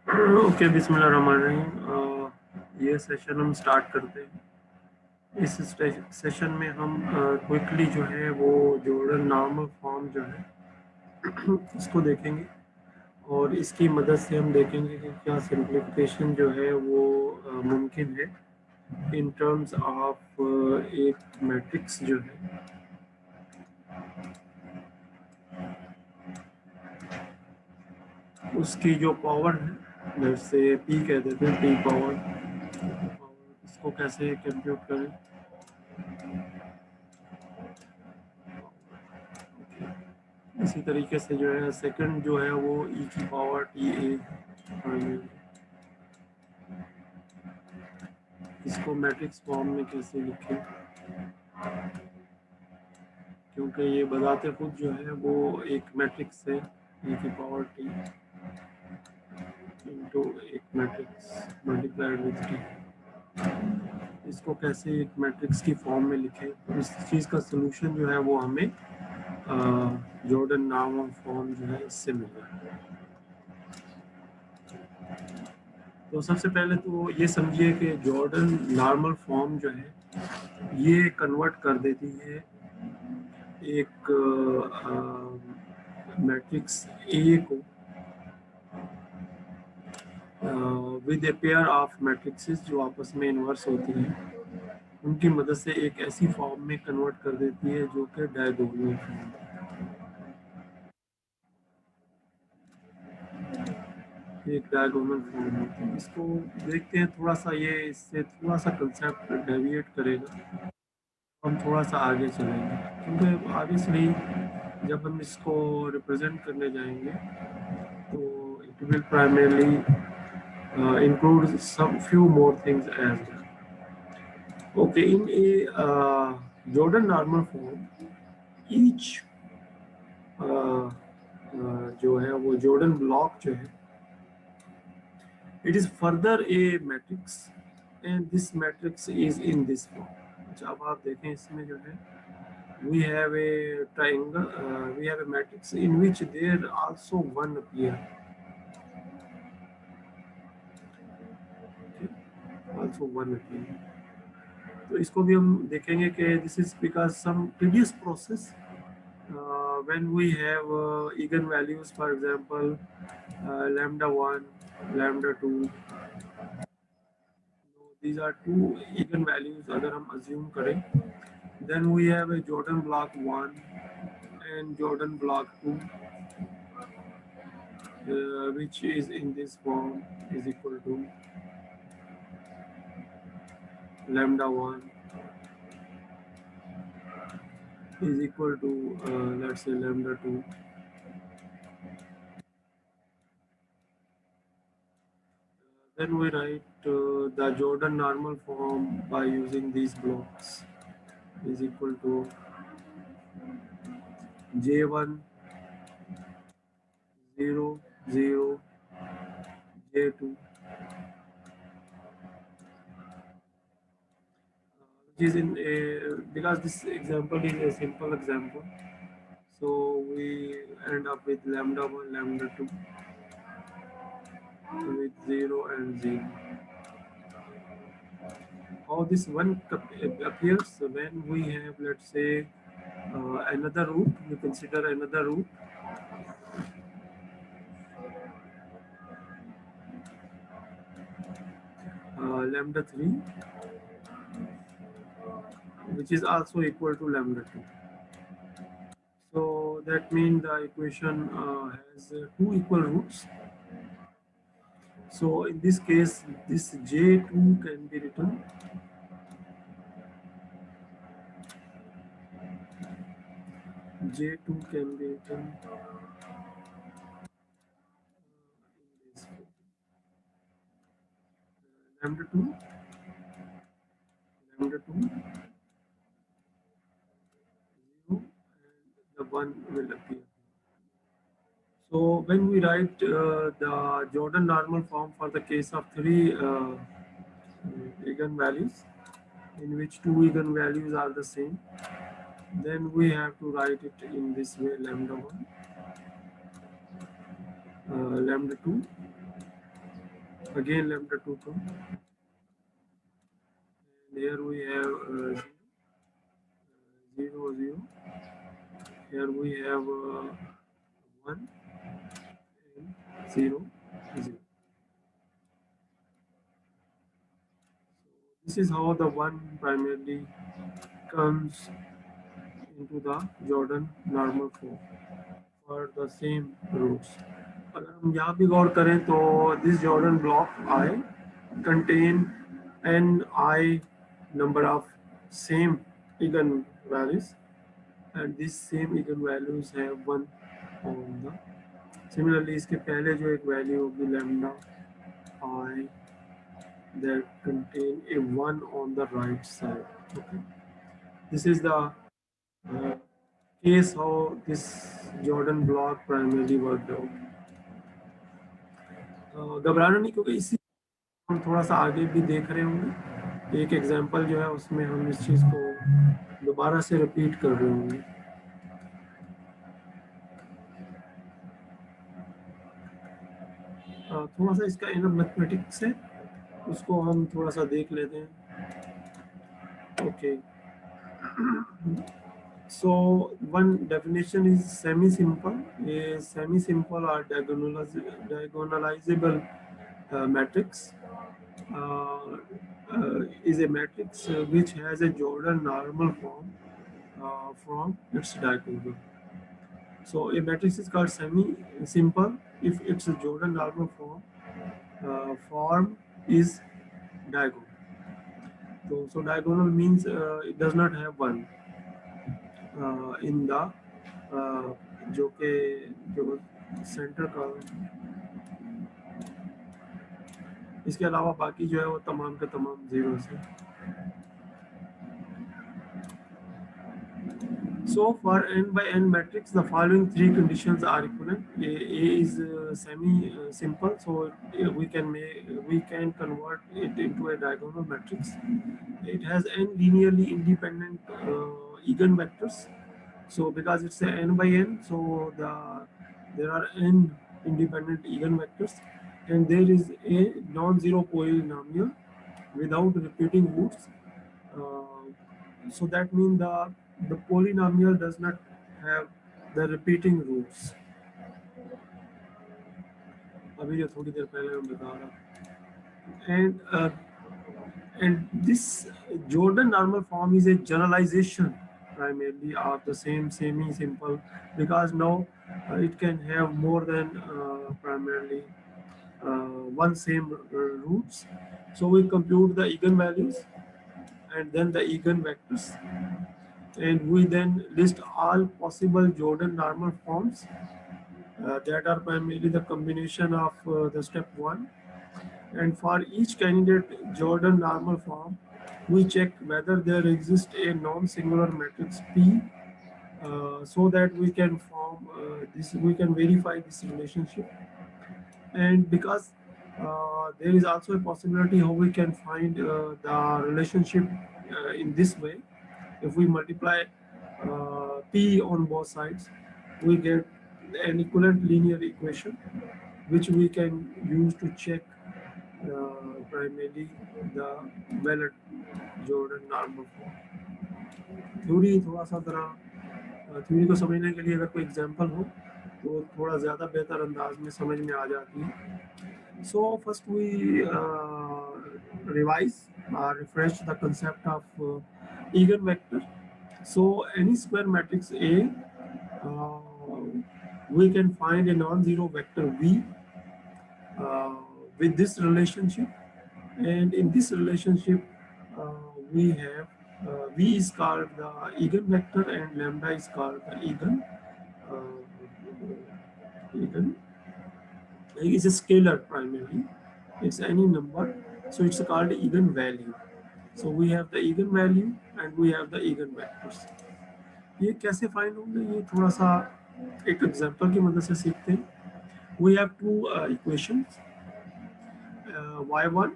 Okay, बिस्मिल्लाहिर्रहमानिर्रहीम। ये session हम स्टार्ट करते हैं। इस सेशन में हम क्विकली जो है वो जॉर्डन नॉर्मल फॉर्म जो है इसको देखेंगे, और इसकी मदद से हम देखेंगे कि क्या सिंप्लीफिकेशन जो है वो मुमकिन है इन टर्म्स ऑफ एक मैट्रिक्स जो है उसकी जो पावर है, जैसे पी कह देते हैं, पी पावर, और इसको कैसे कंप्यूट करें। इसी तरीके से जो है सेकंड जो है वो ई की पावर टी ए, इसको मैट्रिक्स फॉर्म में कैसे लिखें, क्योंकि ये बताते खुद जो है वो एक मैट्रिक्स है, ई की पावर टी इंटू एक मैट्रिक्स मल्टीप्लाइड विद टी। इसको कैसे एक मैट्रिक्स की फॉर्म में लिखें, तो इस चीज़ का सलूशन जो है वो हमें जॉर्डन नॉर्मल फॉर्म जो है इससे मिल रहा है। तो सबसे पहले तो ये समझिए कि जॉर्डन नॉर्मल फॉर्म जो है ये कन्वर्ट कर देती है एक मैट्रिक्स ए को with a pair of matrixes जो आपस में इन्वर्स होती हैं, उनकी मदद से एक ऐसी फॉर्म में कन्वर्ट कर देती है जो कि डायगोनल फॉर्म है, एक डायगोनल फॉर्म होती है। इसको देखते हैं थोड़ा सा, ये इससे थोड़ा सा कंसेप्ट डेविएट करेगा, हम थोड़ा सा आगे चलेंगे, क्योंकि ऑब्वियसली जब हम इसको रिप्रेजेंट करने जाएंगे तो it will primarily include some few more things as well. Okay, in a Jordan normal form, each जो है वो Jordan block जो है, it is further a matrix, and this matrix is in this form. अच्छा, अब आप देखें इसमें जो है we have a triangle, we have a matrix in which there also one appear, okay? Also one appear. तो इसको भी हम देखेंगे कि this is because some previous process when we have eigen values, for example lambda 1, lambda 2, these are two eigen values अगर हम assume करें, then we have a Jordan block 1 and Jordan block 2, which is in this form is equal to lambda 1 is equal to let's say lambda 2. Then we write the Jordan normal form by using these blocks is equal to J1 0 0 J2, which is in a, because this example is a simple example, so we end up with lambda 1, lambda 2 with 0 and 0. How this one appears when we have, let's say, another root, we consider another root, lambda 3, which is also equal to lambda 2. So that means the equation has two equal roots. So in this case, this J2 can be written J2 can be written in this form. Lambda 2, lambda 2, 0, and the 1 will appear. So when we write the Jordan normal form for the case of three eigenvalues, in which two eigenvalues are the same, then we have to write it in this way: lambda 1, lambda 2, again lambda 2 term, and here we have 0 0, here we have 1 and 0 0. This is how the one primarily comes into the Jordan normal form for the same roots. अगर हम यहाँ भी गौर करें तो this Jordan block I contain n I number of same eigenvalues, and these same eigenvalues have one on the. Similarly इसके पहले जो एक वैल्यू होगी lambda I that contain a 1 on the right side. Okay, this is the case how this Jordan block primarily worked out. घबराना नहीं, क्योंकि इसी हम थोड़ा सा आगे भी देख रहे होंगे। एक एग्जांपल जो है उसमें हम इस चीज़ को दोबारा से रिपीट कर रहे होंगे। थोड़ा सा इसका इनर मैथमेटिक्स है, उसको हम थोड़ा सा देख लेते हैं। Okay, so one definition is semi-simple. A semi-simple or diagonalizable matrix is a matrix which has a Jordan normal form from its diagonal. So a matrix is called semi-simple if its Jordan normal form is diagonal. So diagonal means it does not have one in the जो के जो centre का, इसके अलावा बाकी जो है वो तमाम के तमाम जीरो है। So for n by n matrix, the following three conditions are equivalent. A is semi-simple, so we can convert it into a diagonal matrix. It has n linearly independent eigenvectors. So because it's a n by n, so there are n independent eigenvectors, and there is a non-zero polynomial without repeating roots. So that means the polynomial does not have the repeating roots. अभी जो थोड़ी देर पहले मैं बता रहा, and this Jordan normal form is a generalization primarily of the same semi-simple, because now it can have more than primarily one same roots. So we compute the eigenvalues and then the eigenvectors, and we then list all possible Jordan normal forms that are primarily the combination of the step 1. And for each candidate Jordan normal form, we check whether there exists a non-singular matrix P, so that we can form we can verify this relationship. And because there is also a possibility how we can find the relationship in this way. If we multiply P on both sides, we get an equivalent linear equation, which we can use to check primarily the valid Jordan normal form. Theory थोड़ा सा theory को समझने के लिए अगर कोई example हो तो थोड़ा ज़्यादा बेहतर अंदाज में समझ में आ जाती है। So first we revise or refresh the concept of eigenvector. So any square matrix A, we can find a non-zero vector V with this relationship, and in this relationship we have V is called the eigenvector and lambda is called the eigen. It's a scalar primarily. It's any number, so it's called eigenvalue. So we have the eigenvalue and we have the eigenvectors. ये कैसे find होंगे, ये थोड़ा सा एक example की मदद से सीखते हैं. We have two equations, y1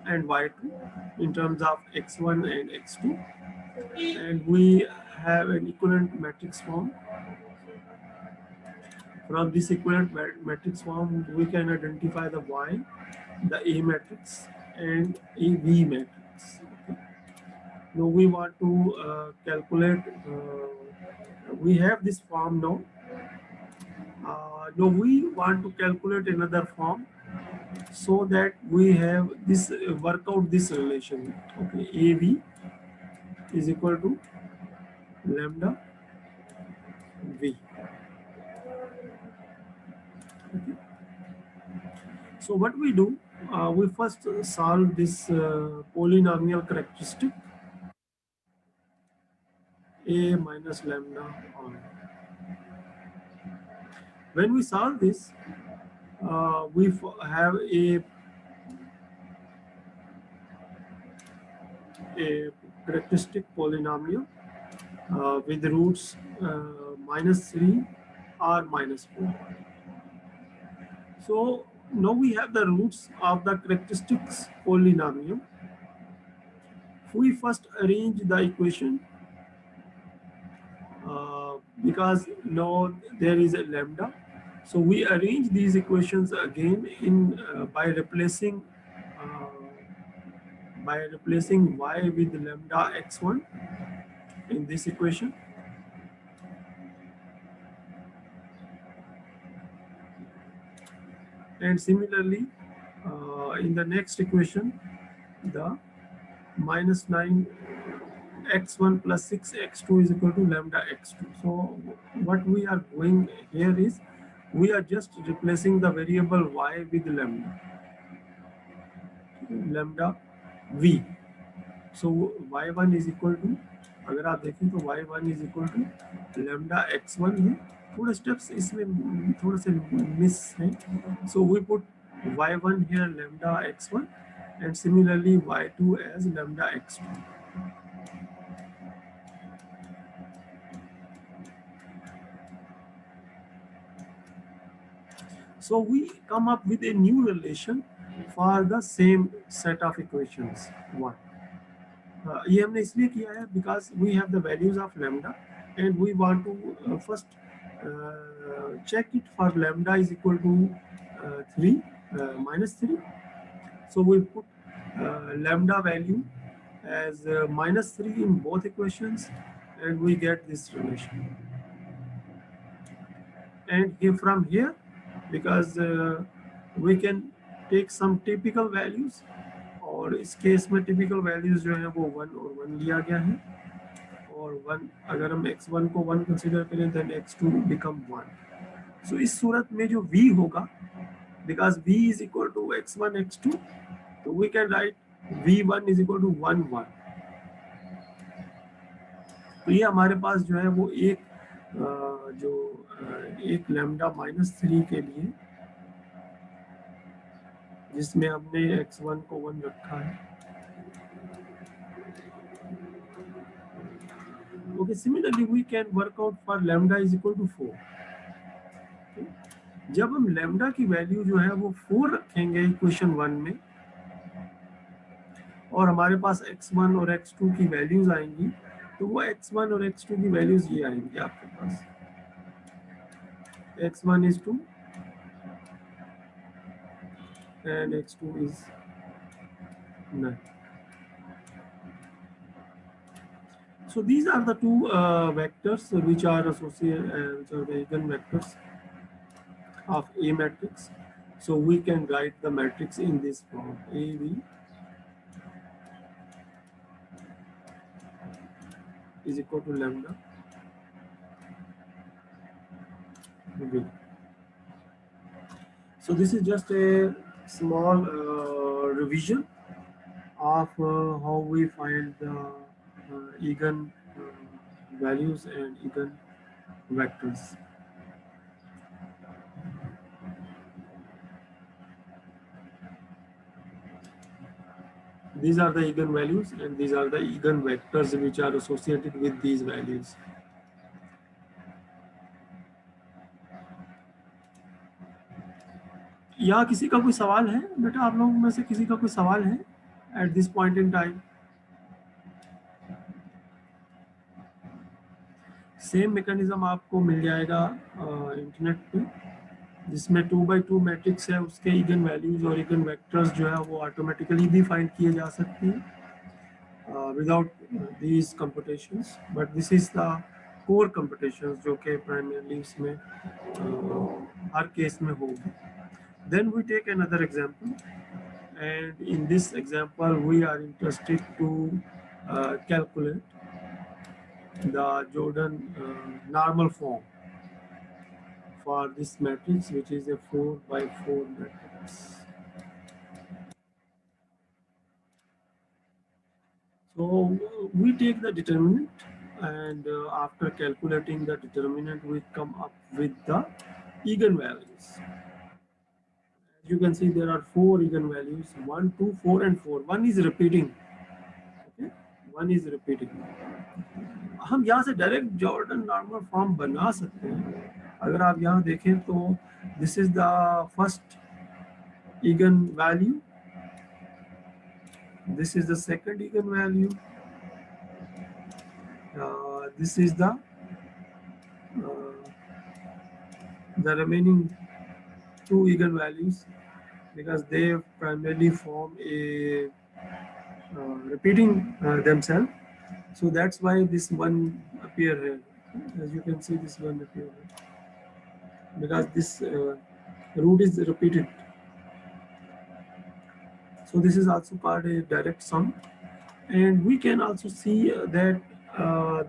and y2 in terms of x1 and x2, and we have an equivalent matrix form. From this equivalent matrix form, we can identify the y the A matrix and a V matrix. Okay. Now we want to calculate, we have this form now. Now we want to calculate another form so that we have this, work out this relation. Okay, AV is equal to lambda V. Okay. So what we do, we first solve this polynomial characteristic A minus lambda R. When we solve this, we have a characteristic polynomial with roots -3 or -4. So now we have the roots of the characteristics polynomial. We first arrange the equation because now there is a lambda. So we arrange these equations again in uh, by replacing y with lambda x1 in this equation. And similarly, in the next equation, the -9 x1 plus 6 x2 is equal to lambda x2. So what we are doing here is we are just replacing the variable y with lambda v. So y1 is equal to, अगर आप देखें तो y1 is equal to lambda x1 है. थोड़े steps इसमें थोड़े से miss हैं. So we put y1 here lambda x1 and similarly y2 as lambda x2. So we come up with a new relation for the same set of equations. One. ये हमने इसलिए किया है because we have the values of lambda and we want to first check it for lambda is equal to 3 -3. So we put lambda value as -3 in both equations and we get this relation. And here from here, because we can take some typical values, और इस case में typical values जो है वो 1 और 1 लिया गया है, और 1 अगर हम x1 को 1 कंसीडर करें देन x2 बिकम 1. सो इस सूरत में जो v होगा, because v is equal to x1 x2, तो we can write v1 is equal to 1 1. तो ये हमारे पास जो है वो एक लैम्डा -3 के लिए जिसमें हमने x1 को 1 रखा है. Okay, similarly we can work out for lambda is equal to 4. Okay. जब हम lambda की वैल्यू जो है वो 4 रखेंगे इक्वेशन 1 में और हमारे पास x1 और x2 की वैल्यूज आएंगी, तो वो x1 और x2 की वैल्यूज ये आएंगी आपके पास. x1 is 2 and x2 is 9. So these are the two vectors which are associated, which are the eigenvectors of A matrix. So we can write the matrix in this form: AV is equal to lambda V. So this is just a small revision of how we find the eigen values and eigen vectors. These are the eigen values and these are the eigen vectors which are associated with these values. यहाँ किसी का कोई सवाल है बेटा? आप लोगों में से किसी का कोई सवाल है at this point in time? Same mechanism आपको मिल जाएगा इंटरनेट पे. जिसमें 2x2 मैट्रिक्स है, उसके इगन वैल्यूज और इगन वेक्टर्स जो है वो ऑटोमेटिकली भी फाइंड किए जा सकते हैं without these computations, but this is the core computations जो कि प्राइमरली इसमें हर केस में होगी. Then we take another example, and in this example we are interested to calculate the Jordan normal form for this matrix, which is a 4 by 4 matrix. So we take the determinant, and after calculating the determinant we come up with the eigenvalues. As you can see, there are 4 eigenvalues: 1, 2, 4 and 4. One is repeating. Okay? One is repeating. हम यहाँ से direct Jordan normal form बना सकते हैं. अगर आप यहाँ देखें तो this is the first again value, this is the second again value, this is the remaining 2 eigen values, because they primarily form a repeating themselves. So that's why this one appear here. As you can see, this one appear here, because this root is repeated. So this is also called a direct sum, and we can also see that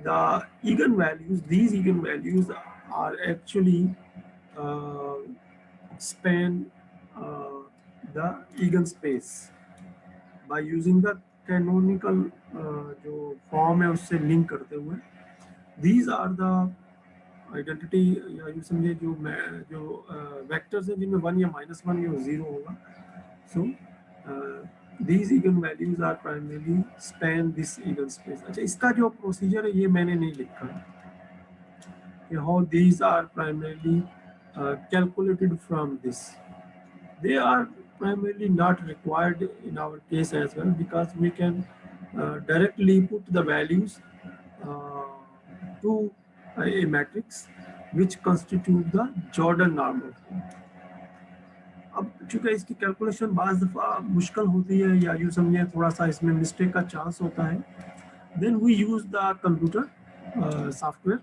the eigenvalues, these eigenvalues are actually span the eigenspace by using the canonical जो form है उससे link करते हुए. These are the identity, या यूँ समझे जो vectors हैं जिनमें 1 या -1 या 0 होगा. सो these eigenvalues are primarily span this eigenspace. अच्छा, इसका जो प्रोसीजर है ये मैंने नहीं लिखा कि how these are primarily calculated from this. They are primarily not required in our case as well, because we can directly put the values to a matrix which constitute the Jordan normal. अब चूंकि इसकी calculation बाज़ दफ़ा मुश्किल होती है, या यूँ समझिए थोड़ा सा इसमें मिस्टेक का चांस होता है, then we use the computer software,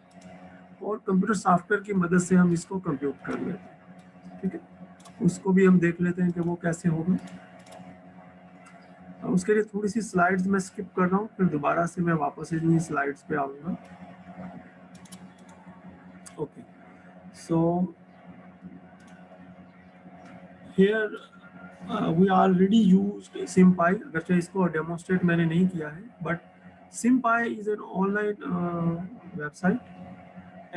और कंप्यूटर सॉफ्टवेयर की मदद से हम इसको कंप्यूट कर लेते हैं. ठीक है, उसको भी हम देख लेते हैं कि वो कैसे होगा. उसके लिए थोड़ी सी स्लाइड्स मैं स्किप कर रहा हूँ, फिर दोबारा से मैं वापस इन्हीं स्लाइड्स पे आऊँगा. Okay, so here we already used SymPy. अगरचे इसको डेमोन्स्ट्रेट मैंने नहीं किया है, but SymPy is an online website,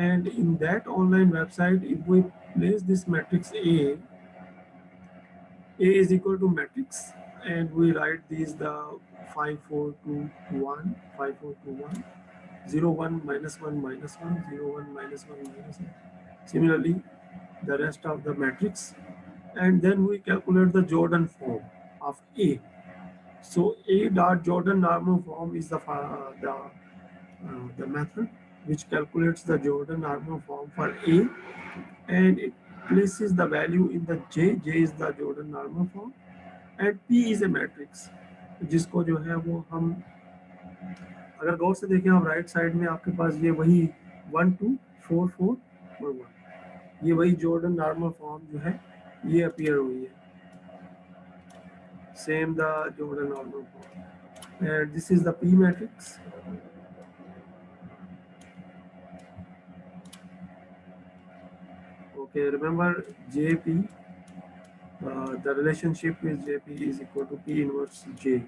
and in that online website, if we place this matrix A is equal to matrix, and we write these the 5, 4, 2, 1, 5, 4, 2, 1, 0, 1, -1, -1, 0, 1, -1, -1. Similarly, the rest of the matrix. And then we calculate the Jordan form of A. So A dot Jordan normal form is the method which calculates the Jordan normal form for A, and it places the value in the J. J is the Jordan normal form, and P is a matrix जिसको जो है वो हम अगर गौर से देखें आप right side में आपके पास ये वही 1, 2, 4, 4 और 1, ये वही जॉर्डन नॉर्मल फॉर्म जो है ये अपीयर हुई है. Same the Jordan normal form, and this is the P matrix. Okay, remember JP, the relationship with JP is equal to P inverse J,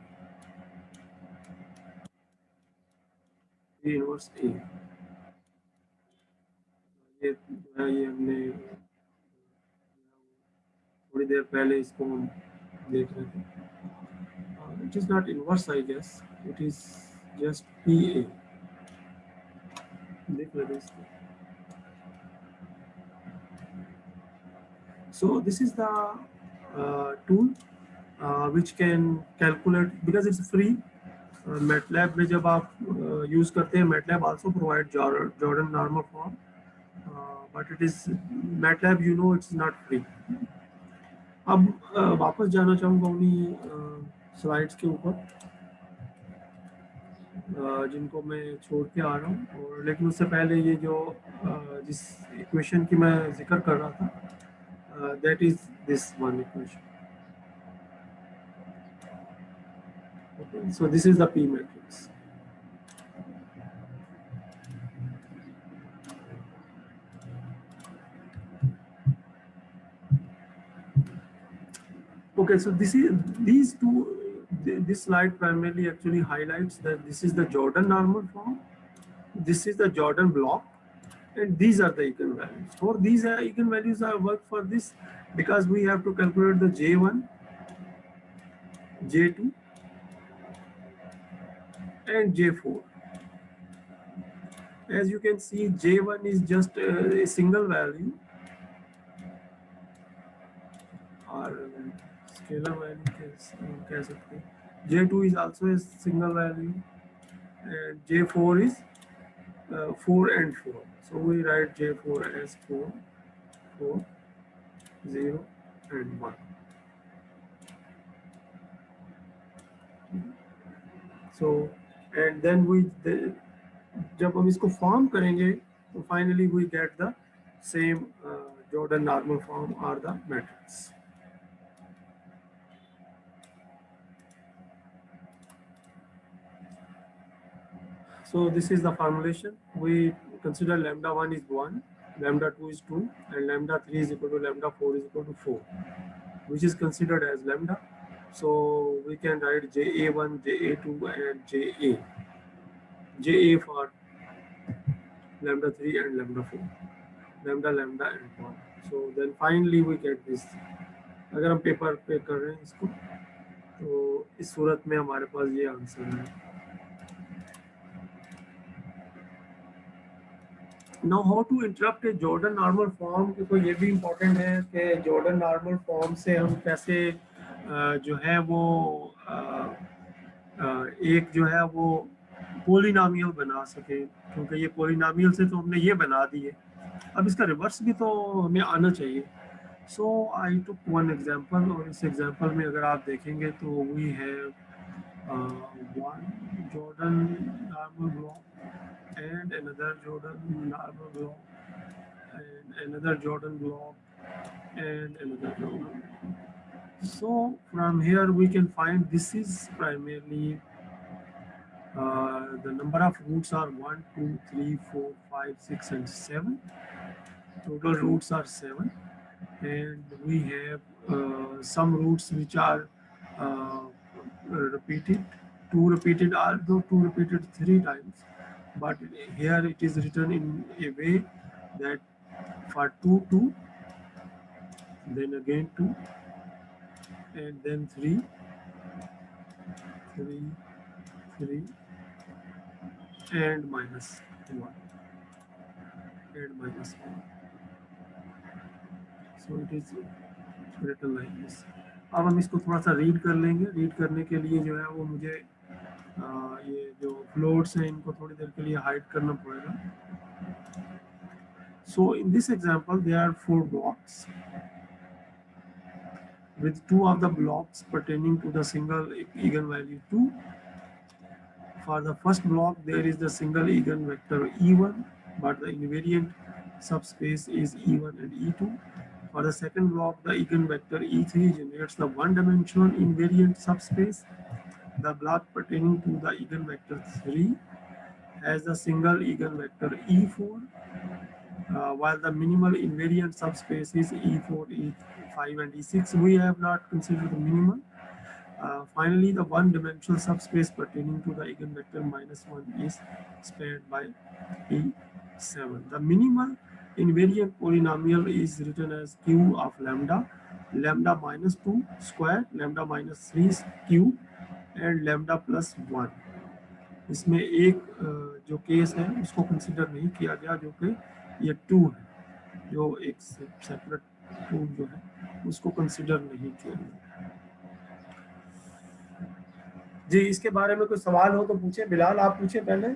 P inverse A. ये हमने थोड़ी देर पहले इसको हम देख रहे थे. It is not inverse, I guess. It is just PA. देख लेते हैं इसको. So this is the tool which can calculate, because it's free. MATLAB में जब आप use करते हैं, MATLAB also provide Jordan normal form, but it is MATLAB, you know, it's not free. अब वापस जाना चाहूँगा उन्हीं स्लाइड्स के ऊपर जिनको मैं छोड़ के आ रहा हूँ, और लेकिन उससे पहले ये जो जिस इक्वेशन की मैं जिक्र कर रहा था, that is this one equation. Okay, so this is the P matrix. Okay, so these two, this slide primarily actually highlights that this is the Jordan normal form, this is the Jordan block, and these are the eigenvalues. For these eigenvalues, I work for this because we have to calculate the J1, J2, and J4. As you can see, J1 is just a single value, or scalar value कह सकते हैं. J2 is also a single value, and J4 is 4 and 4. So we write J4 as 4, 4, 0, and 1. So, and then जब हम इसको form करेंगे तो finally we get the same Jordan normal form or the matrix. So this is the formulation. We consider lambda 1 is 1, lambda 2 is 2, and lambda 3 is equal to lambda 4 is equal to 4, which is considered as lambda. So we can write JA1, JA2, and JA. JA for lambda 3 and lambda 4, lambda, lambda, and 1. So then finally we get this. अगर हम paper पे कर रहे हैं इसको, तो इस सूरत में हमारे पास ये आंसर है. Now how to interrupt a Jordan normal form, क्योंकि ये भी इम्पोर्टेंट है कि Jordan normal form से हम कैसे जो है वो एक जो है वो पोलिनोमियल बना सके, क्योंकि ये पोलिनोमियल से तो हमने ये बना दिए, अब इसका रिवर्स भी तो हमें आना चाहिए. सो आई टुक वन एग्जांपल, और इस एग्जांपल में अगर आप देखेंगे तो we have one Jordan normal block and another Jordan normal block and another Jordan block and another Jordan block. So from here we can find this is primarily the number of roots are 1, 2, 3, 4, 5, 6, and 7. Total roots are 7, and we have some roots which are repeated, 2 repeated, although 2 repeated 3 times, but here it is written in a way that for 2, 2, then again 2, and then 3, 3, 3, and minus 1, and minus 1. So it is written like this. अब हम इसको थोड़ा सा read कर लेंगे. Read करने के लिए जो है वो मुझे ये जो फ्लोट्स हैं इनको थोड़ी देर के लिए हाइड करना पड़ेगा. So in this example there are 4 blocks with 2 of the blocks pertaining to the single eigenvalue 2. For the first block there is the single eigenvector E1, but the invariant subspace is E1 and E2. For the second block, the eigenvector E3 generates the one-dimensional invariant subspace. The block pertaining to the eigenvector 3 has the single eigenvector E4, while the minimal invariant subspace is E4, E5, and E6. We have not considered the minimal. Finally, the one-dimensional subspace pertaining to the eigenvector -1 is spanned by E7. The minimal invariant polynomial is written as q of lambda, lambda minus 2 square, lambda minus 3 cube, and lambda plus 1. इसमें एक जो case है उसको consider नहीं किया गया, जो कि ये 2 है, जो एक सेपरेट 2 जो है उसको कंसिडर नहीं किया गया. जी, इसके बारे में कोई सवाल हो तो पूछे. बिलाल आप पूछे पहले.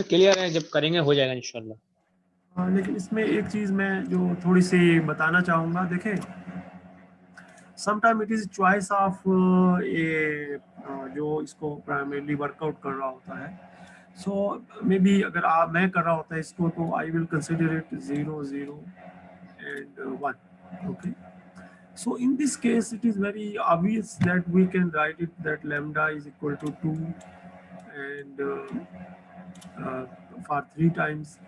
सर क्लियर है, जब करेंगे हो जाएगा इंशाल्लाह। लेकिन इसमें एक चीज़ मैं जो थोड़ी सी बताना चाहूँगा, देखें sometime it is choice of a जो इसको प्राइमरीली वर्कआउट कर रहा होता है। सो मे बी अगर मैं कर रहा होता है इसको, तो I will consider it 0 0 and 1. Okay, so in this case it is very obvious that we can write it that lambda is equal to 2 and uh, for 3 times,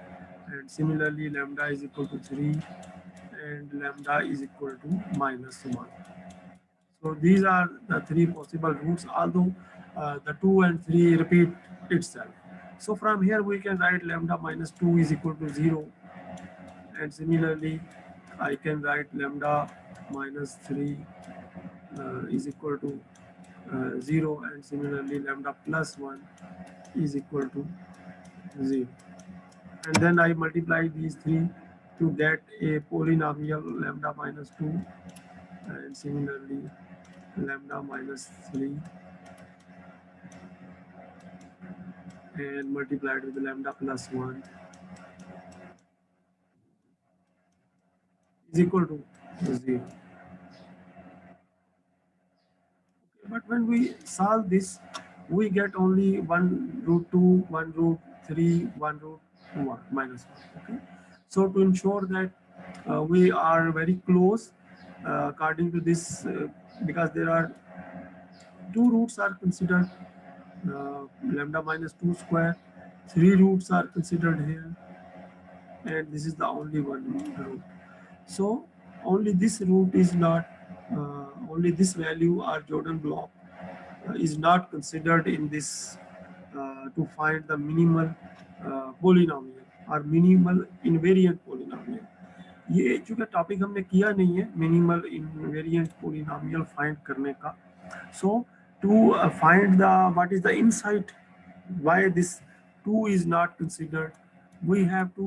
and similarly lambda is equal to 3 and lambda is equal to -1. So these are the 3 possible roots, although the 2 and 3 repeat itself. So from here we can write lambda minus 2 is equal to 0, and similarly I can write lambda minus 3 is equal to 0, and similarly lambda plus 1 is equal to 0. And then I multiply these 3 to get a polynomial lambda minus 2, and similarly lambda minus 3 and multiplied with lambda plus 1 is equal to 0. But when we solve this, we get only 1 root 2, 1 root 3, 1 root 1 minus 1. Okay. So to ensure that we are very close according to this, because there are 2 roots are considered, lambda minus 2 square, 3 roots are considered here, and this is the only one root. So only this root is not, only this value or Jordan block is not considered in this to find the minimal polynomial or minimal invariant polynomial. ये चूँकि topic हमने किया नहीं है minimal invariant polynomial find करने का, so to find the what is the insight why this 2 is not considered, we have to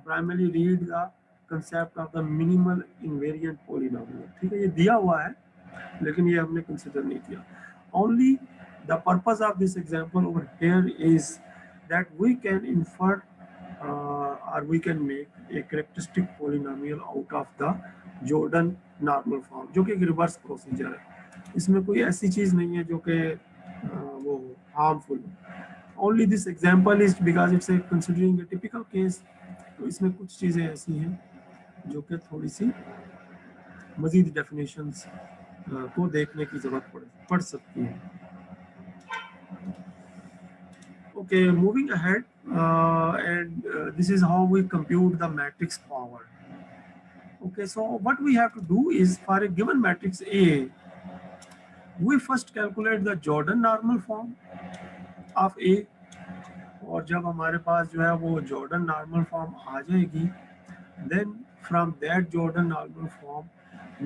primarily read the concept of the minimal invariant polynomial. ठीक है, ये दिया हुआ है लेकिन ये हमने कंसिडर नहीं किया. Only the purpose of this example over here is that we can infer or we can make a characteristic polynomial out of the Jordan normal form, जो कि एक रिवर्स प्रोसीजर है. इसमें कोई ऐसी चीज़ नहीं है जो कि वो harmful. Only this example is because it's a considering a typical case. तो इसमें कुछ चीज़ें ऐसी हैं जो कि थोड़ी सी मज़ीद डेफिनेशंस को देखने की ज़रूरत पड़ सकती है. Okay, moving ahead, and this is how we compute the matrix power. Okay, so what we have to do is for a given matrix A, we first calculate the Jordan normal form of A. और जब हमारे पास जो है वो Jordan normal form आ जाएगी, then from that Jordan normal form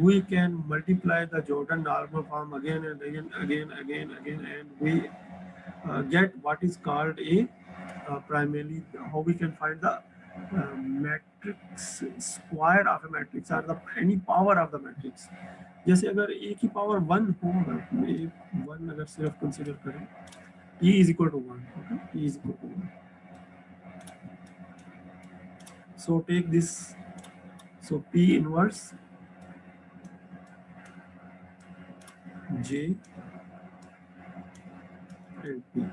we can multiply the Jordan normal form again and again, and we get what is called a primarily how we can find the matrix square of a matrix or the any power of the matrix. जैसे अगर a की power 1 हो, अगर 1 अगर सिर्फ consider करें, e is equal to 1. Okay, e is equal to 1. So take this, so p inverse j and p,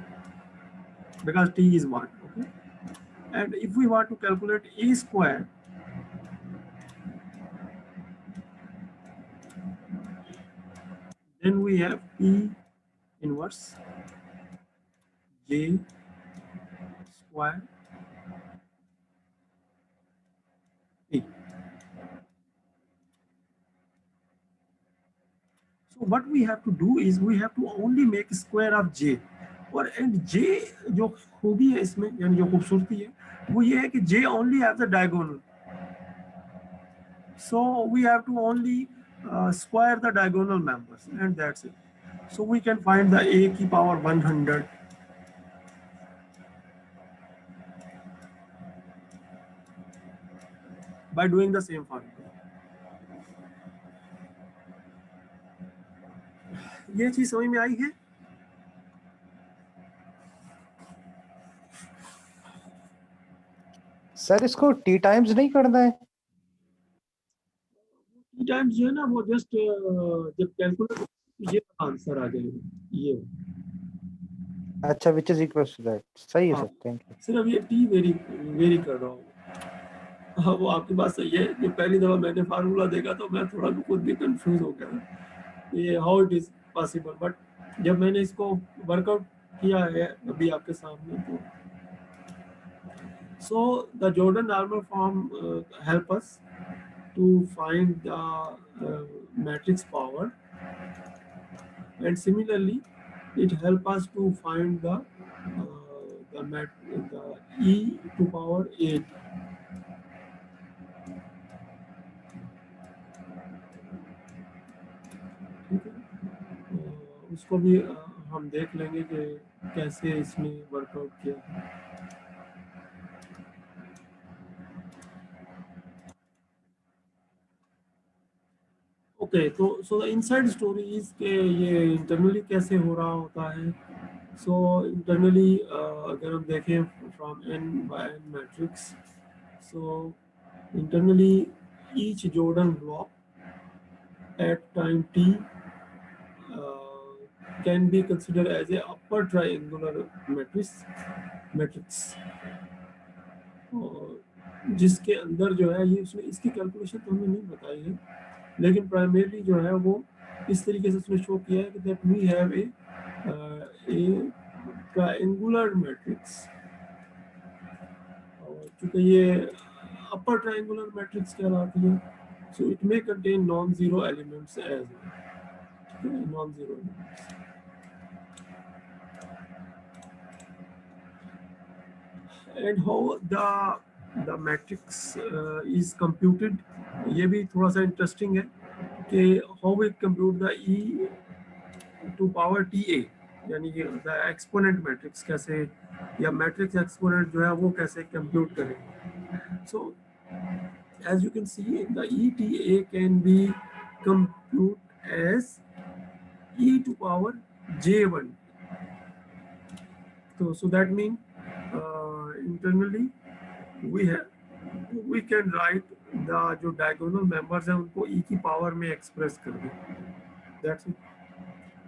because t is 1. Okay, and if we want to calculate a square, then we have p inverse j square p. So what we have to do is we have to only make square of j. और and j जो खूबी है इसमें, यानी जो खूबसूरती है वो ये है कि j only has the diagonal. So we have to only square the diagonal members and that's it. So we can find the a की power 100 by doing the same formula. ये चीज समझ में आई है? सर इसको टी टाइम्स नहीं करना है? टी टाइम्स जो है ना वो जस्ट जब कैलकुलेट ये आंसर आ जाएगा ये। अच्छा, which is equal to that. सही है हाँ, सर, थैंक यू। सिर्फ ये टी वेरी वेरी कर रहा हूँ। हाँ, वो आपकी बात सही है। ये पहली दफा मैंने फार्मूला देखा तो मैं थोड़ा खुद भी कंफ्यूज हो गया ये how it is possible, but जब मैंने इसको वर्कआउट किया है अभी आपके सामने तो so the Jordan normal form help us to find the matrix power, and similarly it help us to find the e to power 8. ठीक है, उसको भी हम देख लेंगे कि कैसे इसमें वर्कआउट किया है। ओके, तो so the inside story is के ये इंटरनली कैसे हो रहा होता है। सो इंटरनली अगर हम देखें from n by n matrix, so internally each Jordan block at time t can be considered as a upper triangular matrix जिसके अंदर जो है ये उसने इसकी कैलकुलेशन तो हमें नहीं बताई है, लेकिन प्राइमरीली जो है वो इस तरीके से उसने शो किया है कि that we have a triangular matrix. क्योंकि ये अपर ट्रायंगुलर मैट्रिक्स कहलाती है, so it may contain non-zero elements as well. Non-zero elements. And how the matrix is computed, ये भी थोड़ा सा इंटरेस्टिंग है कि how we compute the e to power ta, यानी कि the exponent matrix कैसे या matrix exponent जो है वो कैसे compute करेंगे। So as you can see, the ETA can be computed as e to power j1. So that means internally we can write the जो diagonal members हैं उनको e की पावर में एक्सप्रेस कर दें। That's it.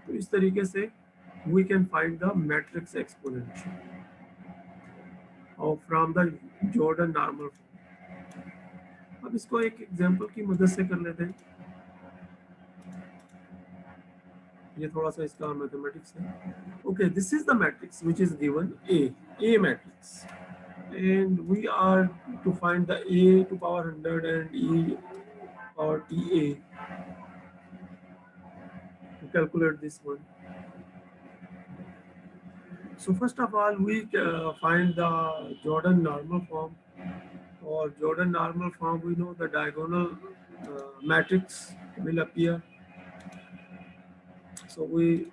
तो इस तरीके से we can find the matrix exponent from the Jordan normal form. अब इसको एक एग्जांपल की मदद से कर लेते हैं। ये थोड़ा सा इसका मैथमेटिक्स है। Okay, this is the matrix which is given A matrix, and we are to find the a to power 100 and e or ta to calculate this one. So first of all we find the Jordan normal form, or Jordan normal form we know the diagonal matrix will appear. So we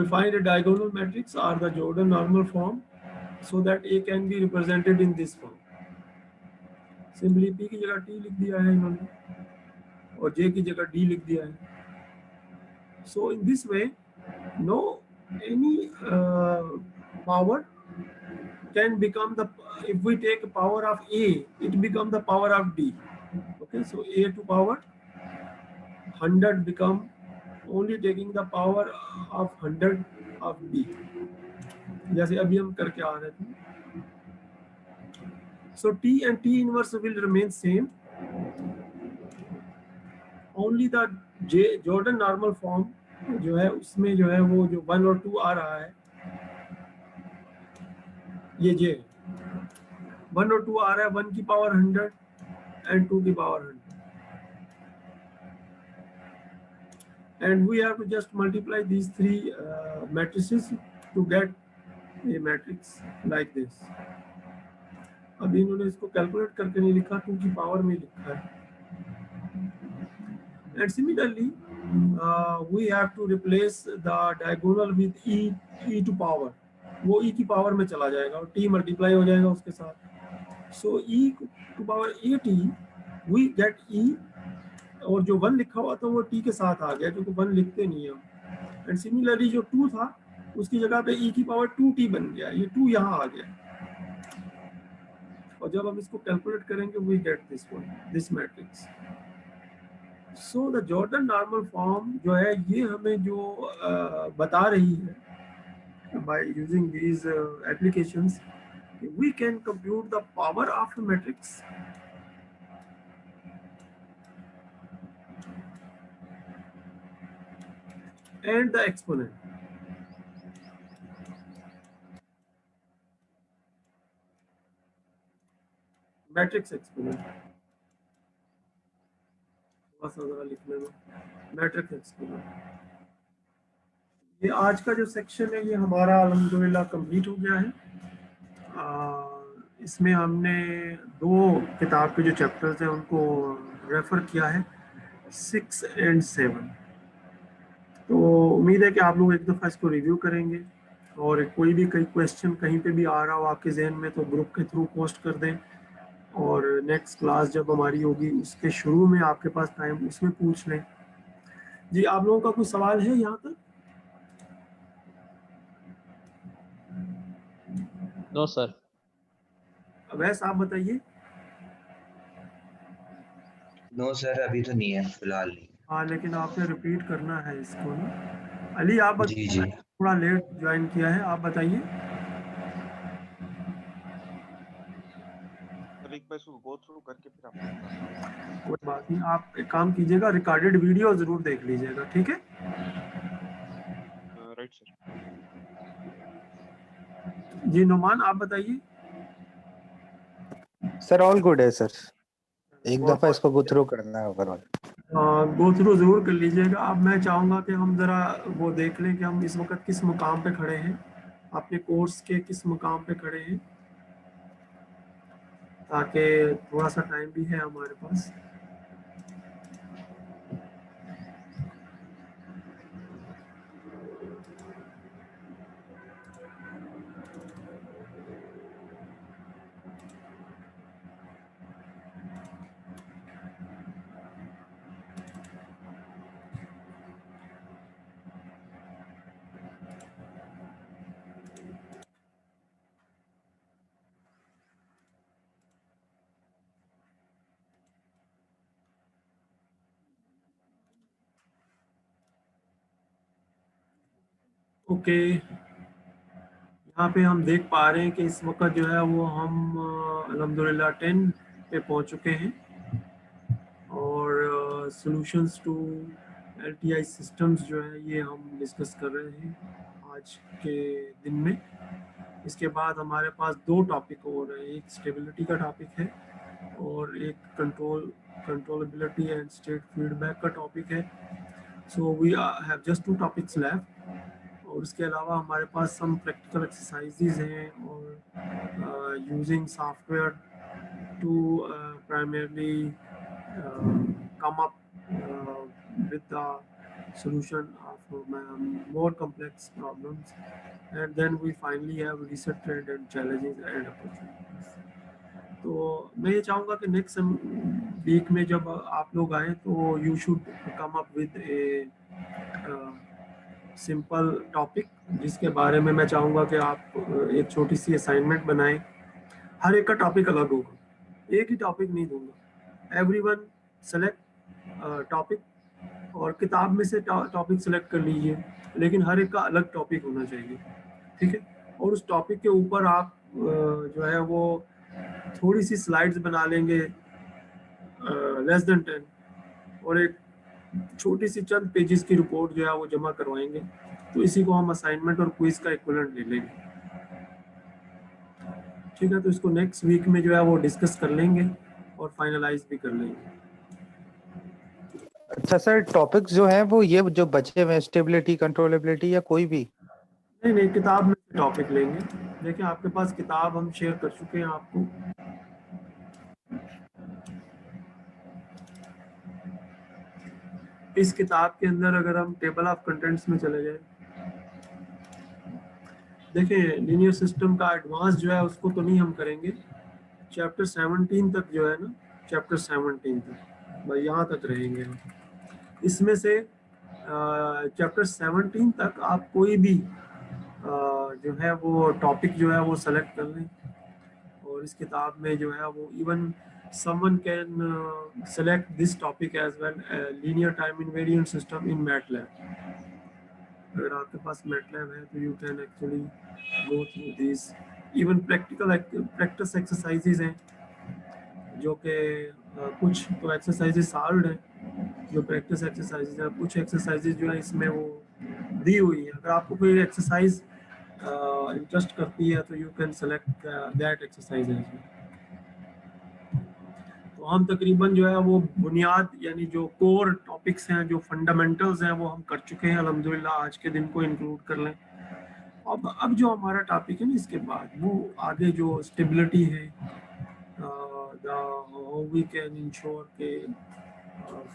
find a diagonal matrix or the Jordan normal form so that A can be represented in this form. Simply P की जगह T लिख दिया है इन्होंने और J की जगह D लिख दिया है. So in this way, no any power can become the, if we take a power of A, it becomes the power of D. Okay, so A to power 100 become only taking the power of 100 of D, जैसे अभी हम करके आ रहे थे. So T and T inverse will remain same. Only the Jordan normal form जो है उसमें जो है वो जो 1 और 2 आ रहा है, ये J 1 और 2 आ रहा है, 1 की पावर 100 and 2 की power 100, and we have to just multiply these three matrices to get a matrix like this. अब इन्होंने इसको कैलकुलेट करके नहीं लिखा, 2 की पावर में लिखा है. And similarly we have to replace the diagonal with e to power, वो e की पावर में चला जाएगा और t मल्टीप्लाई हो जाएगा उसके साथ. So e to power 80 we get e, और जो 1 लिखा हुआ था वो t के साथ आ गया क्योंकि 1 लिखते नहीं है. एंड सिमिलरली जो 2 था उसकी जगह पे e की पावर 2t बन गया, ये 2 यहाँ आ गया, और जब हम इसको कैलकुलेट करेंगे we get this one, this matrix. So the Jordan normal form जो है ये हमें जो बता रही है by using these applications, we can compute the power of a matrix and the exponent. Matrix exponent थोड़ा सा जरा लिखने में, मैट्रिक्स एक्सपोनेंट। ये आज का जो सेक्शन है ये हमारा अल्हम्दुलिल्लाह कंप्लीट हो गया है। इसमें हमने 2 किताब के जो चैप्टर्स हैं उनको रेफर किया है, 6 और 7। तो उम्मीद है कि आप लोग एक दफ़ा इसको रिव्यू करेंगे, और कोई भी क्वेश्चन कहीं पे भी आ रहा हो आपके जहन में तो ग्रुप के थ्रू पोस्ट कर दें, और नेक्स्ट क्लास जब हमारी होगी उसके शुरू में आपके पास टाइम उसमें पूछ लें। जी, आप लोगों का कुछ सवाल है यहाँ तक? No sir. अवैस आप बताइए। नो सर, अभी तो नहीं है, फिलहाल नहीं। हाँ, लेकिन आपने रिपीट करना है इसको ना। अली आप जी जी। थोड़ा लेट ज्वाइन किया है, आप बताइए। एक बार इसको गो थ्रू करके फिर आपको बताता हूँ। कोई बात नहीं, आप एक काम कीजिएगा, रिकॉर्डेड वीडियो जरूर देख लीजिएगा, ठीक है? Right sir. जी नुमान आप बताइए। सर ऑल गुड है सर, एक दफा इसको गो थ्रू करना है ओवरऑल। गो थ्रू जरूर कर लीजिएगा। अब मैं चाहूँगा कि हम ज़रा वो देख लें कि हम इस वक्त किस मुकाम पे खड़े हैं, अपने कोर्स के किस मुकाम पे खड़े हैं, ताकि थोड़ा सा टाइम भी है हमारे पास। ओके, यहाँ पे हम देख पा रहे हैं कि इस वक्त जो है वो हम अल्हम्दुलिल्लाह 10 पे पहुँच चुके हैं, और सॉल्यूशंस टू LTI सिस्टम्स जो है ये हम डिस्कस कर रहे हैं आज के दिन में। इसके बाद हमारे पास 2 टॉपिक और हैं, एक स्टेबिलिटी का टॉपिक है और एक कंट्रोलेबिलिटी एंड स्टेट फीडबैक का टॉपिक है। So we have just 2 topics left, और उसके अलावा हमारे पास सम प्रैक्टिकल एक्सरसाइजेज हैं, और using software to primarily come up with the solution of more complex problems, and then we finally have research trend and challenges and opportunities. तो मैं ये चाहूँगा कि नेक्स्ट वीक में जब आप लोग आए तो you should come up with a simple topic, जिसके बारे में मैं चाहूँगा कि आप एक छोटी सी असाइनमेंट बनाएं। हर एक का टॉपिक अलग होगा, एक ही टॉपिक नहीं दूंगा। एवरीवन सेलेक्ट टॉपिक, और किताब में से टॉपिक सेलेक्ट कर लीजिए, लेकिन हर एक का अलग टॉपिक होना चाहिए, ठीक है? और उस टॉपिक के ऊपर आप जो है वो थोड़ी सी स्लाइड्स बना लेंगे, लेस देन 10, और एक छोटी सी चंद पेजेस की रिपोर्ट जो है वो जमा करवाएंगे। तो इसी को हम असाइनमेंट और क्विज का इक्विवेलेंट ले लेंगे, ठीक है? तो इसको नेक्स्ट वीक में जो है वो डिस्कस कर लेंगे और फाइनलाइज भी कर लेंगे। अच्छा सर, टॉपिक्स जो हैं वो ये जो बचे हुए स्टेबिलिटी, कंट्रोलेबिलिटी या कोई भी? नहीं, किताब में टॉपिक लेंगे। देखिए आपके पास किताब हम शेयर कर चुके हैं आपको। इस किताब के अंदर अगर हम टेबल ऑफ कंटेंट्स में चले जाए, देखिए लीनियर सिस्टम का एडवांस जो है उसको तो नहीं हम करेंगे, चैप्टर 17 तक जो है ना, चैप्टर 17 तक भाई यहाँ तक रहेंगे हम। इसमें से चैप्टर 17 तक आप कोई भी जो है वो टॉपिक जो है वो सेलेक्ट कर लें, और इस किताब में जो है वो even someone can select this topic as well, linear time invariant system in MATLAB. अगर आपके पास MATLAB है तो you can actually go through these. even practice exercises हैं जो कि कुछ तो एक्सरसाइजेज सॉल्व्ड हैं, जो प्रैक्टिस एक्सरसाइजेज हैं, कुछ एक्सरसाइजेज जो है इसमें वो दी हुई है। अगर आपको कोई एक्सरसाइज इंटरेस्ट करती है तो you can select that exercise as well. तो हम तकरीबन जो है वो बुनियाद यानी जो कोर टॉपिक्स हैं, जो फंडामेंटल्स हैं वो हम कर चुके हैं अल्हम्दुलिल्लाह। आज के दिन को इंक्लूड कर लें। अब जो हमारा टॉपिक है ना इसके बाद वो आगे जो स्टेबिलिटी है, how we can ensure के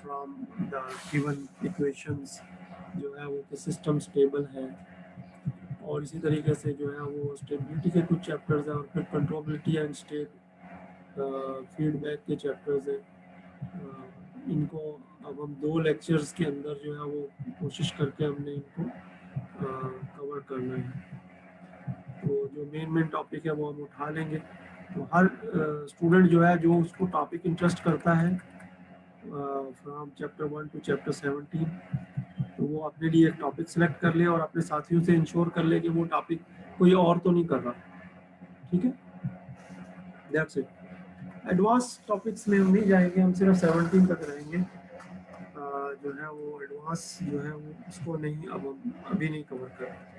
from the given equations जो है वो सिस्टम स्टेबल है, और इसी तरीके से जो है वो स्टेबिलिटी के कुछ चैप्टर्स हैं, और फिर कंट्रोलेबिलिटी एंड स्टेट फीडबैक के चैप्टर्स हैं। इनको अब हम 2 लेक्चर्स के अंदर जो है वो कोशिश करके हमने इनको कवर करना है। तो जो मेन टॉपिक है वो हम उठा लेंगे। तो हर स्टूडेंट जो है जो उसको टॉपिक इंटरेस्ट करता है फ्रॉम चैप्टर 1 टू चैप्टर 17, तो वो अपने लिए एक टॉपिक सेलेक्ट कर ले और अपने साथियों से इंश्योर कर ले कि वो टॉपिक कोई और तो नहीं कर रहा। ठीक है, दैट्स इट। एडवांस टॉपिक्स में हम नहीं जाएंगे, हम सिर्फ 17 तक रहेंगे। जो है वो एडवांस जो है वो उसको नहीं अब हम अभी नहीं कवर कर रहे।